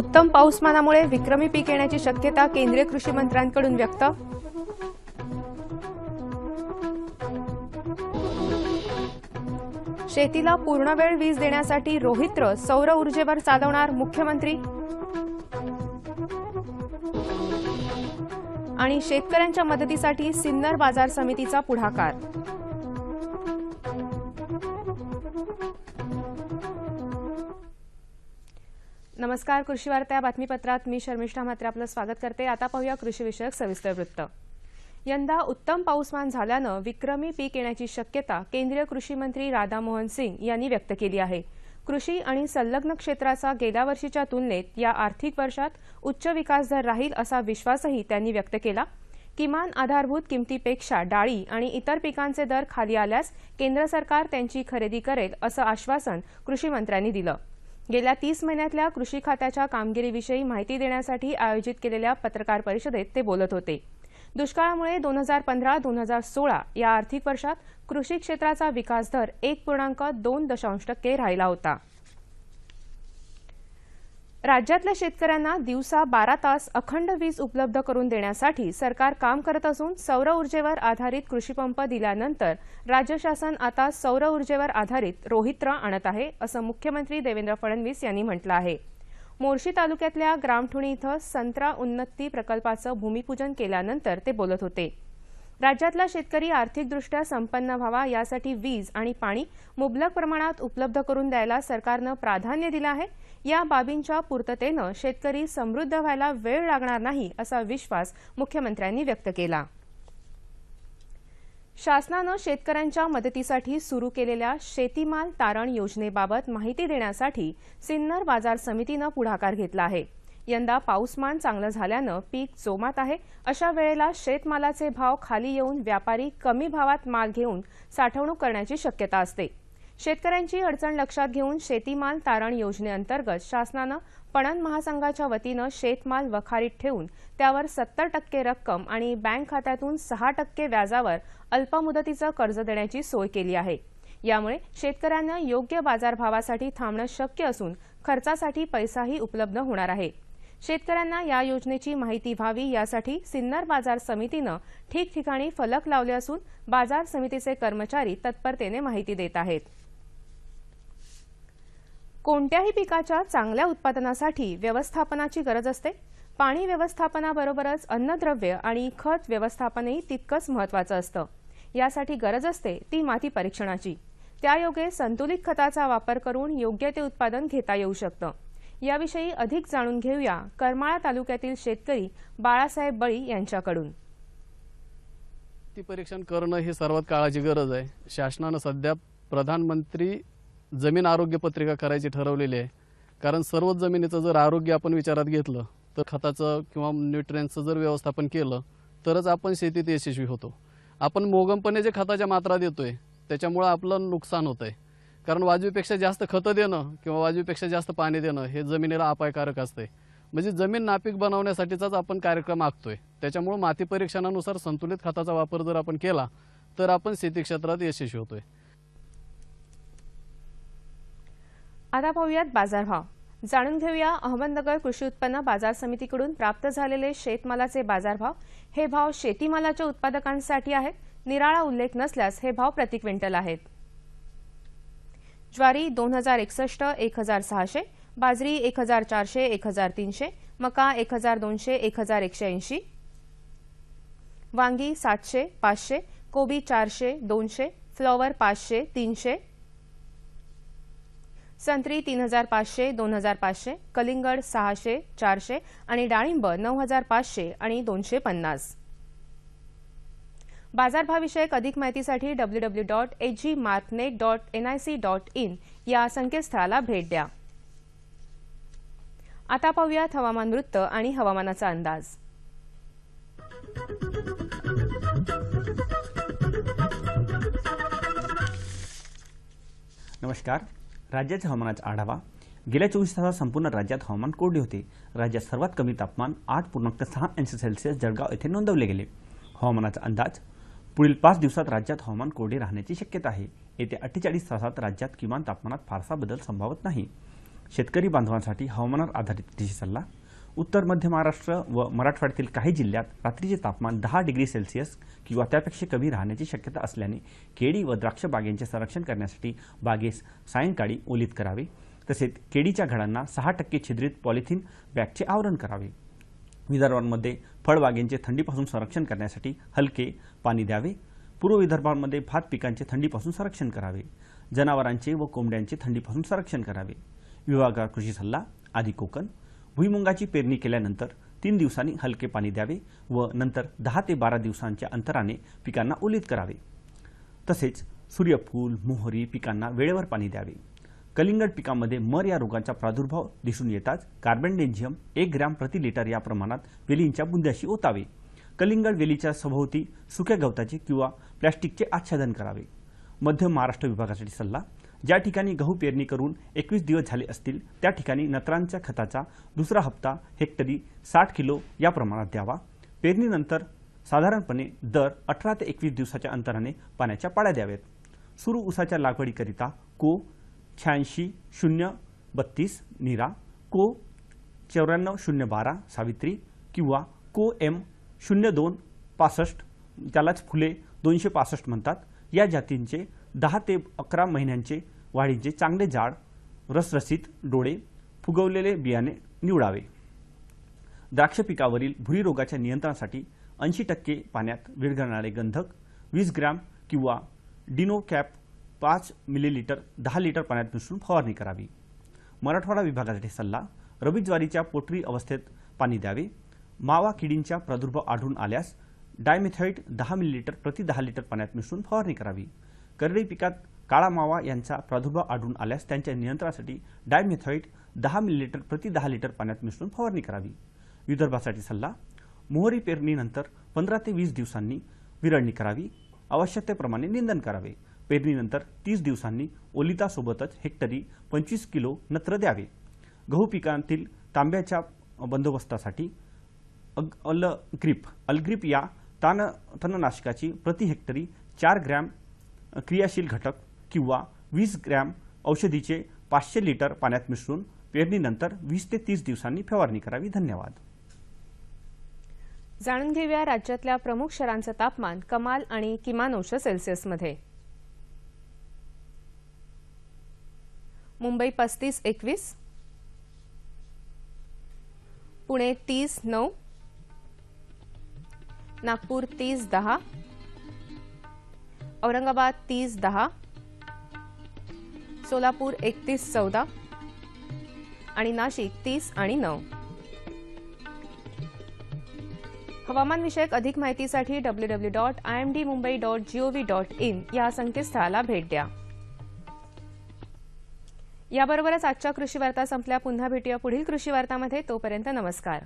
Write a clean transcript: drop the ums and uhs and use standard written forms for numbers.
उत्तम पाऊसमानामुळे विक्रमी पीक येण्याची शक्यता केंद्रीय कृषी मंत्र्यांकडून व्यक्त. शेतीला पूर्णवेळ वीज देण्यासाठी रोहित्र सौर ऊर्जेवर चालवणार मुख्यमंत्री. आणि शेतकऱ्यांच्या मदतीसाठी सिन्नर बाजार समितीचा पुढाकार. नमस्कार. कृषी वार्ता या बातमीपत्रात मी शर्मिष्ठा म्हात्रे आपलं स्वागत करते. आता पाहूया कृषी विषयक सविस्तर वृत्त. यंदा उत्तम पाऊसमान झाल्यानं विक्रमी पीक येण्याची शक्यता केंद्रीय कृषी मंत्री राधामोहन सिंग यांनी व्यक्त केली आहे. कृषी आणि संलग्न क्षेत्राचा गेल्या वर्षीच्या तुलनेत या आर्थिक वर्षात उच्च विकास दर राहील असा विश्वासही त्यांनी व्यक्त केला. किमान आधारभूत किमतीपेक्षा डाळी आणि इतर पिकांचे दर खाली आल्यास केंद्र सरकार त्यांची खरेदी करेल असं आश्वासन कृषी मंत्र्यांनी दिलं. गेल्या 30 महिन्यातल्या कृषी खात्याच्या कामगिरीविषयी माहिती देण्यासाठी आयोजित केलेल्या पत्रकार परिषदेत ते बोलत होते. दुष्काळामुळे 2015-2016 या आर्थिक वर्षात कृषी क्षेत्राचा विकास दर 1.2% राहिला होता. राज्यातल्या शेतकऱ्यांना दिवसा 12 तास अखंड वीज उपलब्ध करून देण्यासाठी सरकार काम करत असून सौर ऊर्जेवर आधारित कृषीपंप दिल्यानंतर राज्य शासन आता सौर ऊर्जेवर आधारित रोहित्र आणत आहे असं मुख्यमंत्री देवेंद्र फडणवीस यांनी म्हटलं आहे. मोर्शी तालुक्यातल्या ग्रामठुणी इथं संत्रा उन्नती प्रकल्पाचं भूमिपूजन केल्यानंतर ते बोलत होते. राज्यातला शेतकरी आर्थिकदृष्ट्या संपन्न व्हावा यासाठी वीज आणि पाणी मुबलक प्रमाणात उपलब्ध करून द्यायला सरकारनं प्राधान्य दिलं आहे. या बाबींच्या पूर्ततेनं शेतकरी समृद्ध व्हायला वेळ लागणार नाही असा विश्वास मुख्यमंत्र्यांनी व्यक्त केला. शासनानं शेतकऱ्यांच्या मदतीसाठी सुरू केलेल्या शेतीमाल तारण योजनेबाबत माहिती देण्यासाठी सिन्नर बाजार समितीनं पुढाकार घेतला आहे. यंदा पाऊसमान चांगलं झाल्यानं पीक जोमात आहे. अशा वेळेला शेतमालाचे भाव खाली येऊन व्यापारी कमी भावात माल घेऊन साठवणूक करण्याची शक्यता असते. शेतकऱ्यांची अडचण लक्षात घेऊन शेतीमाल तारण योजनेअंतर्गत शासनानं पणन महासंघाच्या वतीनं शेतमाल वखारीत ठेवून त्यावर 70% रक्कम आणि बँक खात्यातून 6% व्याजावर अल्पमुदतीचं कर्ज देण्याची सोय केली आहे. यामुळे शेतकऱ्यांना योग्य बाजारभावासाठी थांबणं शक्य असून खर्चासाठी पैसाही उपलब्ध होणार आहे. शेतकऱ्यांना या योजनेची माहिती व्हावी यासाठी सिन्नर बाजार समितीनं ठिकठिकाणी फलक लावले असून बाजार समितीचे कर्मचारी तत्परतेने माहिती देत आहेत. कोणत्याही पिकाच्या चांगल्या उत्पादनासाठी व्यवस्थापनाची गरज असते. पाणी व्यवस्थापनाबरोबरच अन्नद्रव्य आणि खत व्यवस्थापनही तितकंच महत्त्वाचं असतं. यासाठी गरज असते ती माती परीक्षणाची. त्यायोगे संतुलित खताचा वापर करून योग्य ते उत्पादन घेता येऊ शकतं. याविषयी अधिक जाणून घेऊया करमाळा तालुक्यातील शेतकरी बाळासाहेब बळी यांच्याकडून. माती परीक्षण करणं ही सर्वात काळाची गरज आहे. शासनानं सध्या प्रधानमंत्री जमीन आरोग्य पत्रिका करायची ठरवलेली आहे. कारण सर्वच जमिनीचं जर आरोग्य आपण विचारात घेतलं तर खताचं किंवा न्यूट्रिएंट्सचं जर व्यवस्थापन केलं तरच आपण शेतीत यशस्वी होतो. आपण मोगमपणे जे खताच्या मात्रा देतोय त्याच्यामुळे आपलं नुकसान होतंय. कारण वाजवीपेक्षा जास्त खतं देणं किंवा वाजवीपेक्षा जास्त पाणी देणं हे जमिनीला अपायकारक असते. म्हणजे जमीन नापीक बनवण्यासाठीचाच आपण कार्यक्रम आखतोय. त्याच्यामुळे माती परीक्षणानुसार संतुलित खताचा वापर जर आपण केला तर आपण शेती क्षेत्रात यशस्वी होतोय. आता पाहूयात बाजारभाव. जाणून घेऊया अहमदनगर कृषी उत्पन्न बाजार समितीकडून प्राप्त झालेले शेतमालाचे बाजारभाव. हे भाव शेतीमालाच्या उत्पादकांसाठी आहेत. निराळा उल्लेख नसल्यास हे भाव प्रति क्विंटल आहेत. ज्वारी 2061 1600, बाजरी 1400 1300, मका 1200 1180, वांगी 700 500, कोबी 400 200, फ्लॉवर 500 300, संत्री 3500 2500, कलिंगड 600 400 आणि डाळिंब 9500 आणि 250. बाजारभावाविषयक अधिक माहितीसाठी www.agmarknet.nic.in या संकेतस्थळाला भेट द्या. आता पाहूयात हवामान वृत्त आणि हवामानाचा अंदाज. नमस्कार. राज्याच्या हवामानाचा आढावा. गेल्या 24 तासात संपूर्ण राज्यात हवामान कोरडे होते. राज्यात सर्वात कमी तापमान 8.6 अंश सेल्सिअस जळगाव येथे नोंदवले गेले. हवामानाचा अंदाज. पुढील 5 दिवसात राज्यात हवामान कोरडे राहण्याची शक्यता आहे. येत्या 48 तासात राज्यात किमान तापमानात फारसा बदल संभवत नाही. शेतकरी बांधवांसाठी हवामानावर आधारित कृषी सल्ला. उत्तर मध्य महाराष्ट्र व मराठवाड्यातील काही जिल्ह्यात रात्रीचे तापमान 10 डिग्री सेल्सिअस किंवा त्यापेक्षा कमी राहण्याची शक्यता असल्याने केळी व द्राक्ष बागेंचे संरक्षण करण्यासाठी बागेस सायंकाळी ओलीत करावे. तसेच केळीच्या घडांना 6% छिद्रित पॉलिथिन बॅगचे आवरण करावे. विदर्भामध्ये फळबागेंचे थंडीपासून संरक्षण करण्यासाठी हलके पाणी द्यावे. पूर्व विदर्भामध्ये भात पिकांचे थंडीपासून संरक्षण करावे. जनावरांचे व कोंबड्यांचे थंडीपासून संरक्षण करावे. विभागावर कृषी सल्ला. आधी कोकण. भुईमुगाची पेरणी केल्यानंतर 3 दिवसांनी हलके पाणी द्यावे व नंतर 10 ते 12 दिवसांच्या अंतराने पिकांना ओलीत करावे. तसेच सूर्यफूल, मोहरी पिकांना वेळेवर पाणी द्यावे. कलिंगड पिकांमध्ये मर या रोगाचा प्रादुर्भाव दिसून येताच कार्बेंडेझियम 1 ग्रॅम प्रति लिटर या प्रमाणात वेलींच्या बुंद्याशी ओतावे. कलिंगड वेलीच्या सभोवती सुक्या गवताचे किंवा प्लॅस्टिकचे आच्छादन करावे. मध्य महाराष्ट्र विभागासाठी सल्ला. ज्या ठिकाणी गहू पेरणी करून 21 दिवस झाले असतील त्या ठिकाणी नत्रांच्या खताचा दुसरा हप्ता हेक्टरी 60 किलो या प्रमाणात द्यावा. पेरणीनंतर साधारणपणे दर 18 ते 21 दिवसाच्या अंतराने पाण्याच्या पाळ्या द्याव्यात. सुरू ऊसाच्या लागवडीकरिता को 86-0-32 नीरा, को 94-0-12 सावित्री किंवा को M-02-65 त्यालाच फुले 265 म्हणतात या जातींचे 10 ते 11 महिन्यांचे वाढीचे चांगले जाड रसरशीत डोळे फुगवलेले बियाणे निवडावे. द्राक्ष पिकावरील भुरी रोगाच्या नियंत्रणासाठी 80% पाण्यात विरघळणारे गंधक 20 ग्रॅम किंवा डिनोकॅप 5 मिलीलिटर 10 लिटर पाण्यात मिसळून फवारणी करावी. मराठवाडा विभागासाठी सल्ला. रब्बी ज्वारीच्या पोटरी अवस्थेत पाणी द्यावे. मावा किडींचा प्रादुर्भाव आढळून आल्यास डायमेथॉइड 10 मिलीलिटर प्रति 10 लिटर पाण्यात मिसळून फवारणी करावी. करडई पिकात काळा मावा यांचा प्रादुर्भाव आढळून आल्यास त्यांच्या नियंत्रणासाठी डायमेथॉइड 10 मिलीलिटर प्रति 10 लिटर पाण्यात मिसळून फवारणी करावी. विदर्भासाठी सल्ला. मोहरी पेरणीनंतर 15 ते 20 दिवसांनी विरळणी करावी. आवश्यकतेप्रमाणे निंदन करावे. पेरणीनंतर 30 दिवसांनी ओलितासोबतच हेक्टरी 25 किलो नत्र द्यावे. गहू पिकांतील तांब्याच्या बंदोबस्तासाठी अलग्रिप या तणनाशकाची प्रति हेक्टरी 4 ग्रॅम क्रियाशील घटक किंवा 20 ग्रॅम औषधीचे 500 लिटर पाण्यात मिसळून पेरणीनंतर 20 ते 30 दिवसांनी फवारणी करावी. धन्यवाद. जाणून घेऊया राज्यातल्या प्रमुख शहरांचं तापमान कमाल आणि किमान अंश सेल्सिअसमध्ये. मुंबई 35-21, पुणे 30-9, नागपूर 30-10, औरंगाबाद 30-10, सोलापूर 31-14 आणि नाशिक 30-9. हवामानविषयक अधिक माहितीसाठी www.imdmumbai.gov.in या संकेतस्थळाला भेट द्या. याबरोबरच आजच्या कृषी वार्ता संपल्या. पुन्हा भेटूया पुढील कृषी वार्तामध्ये. तोपर्यंत नमस्कार.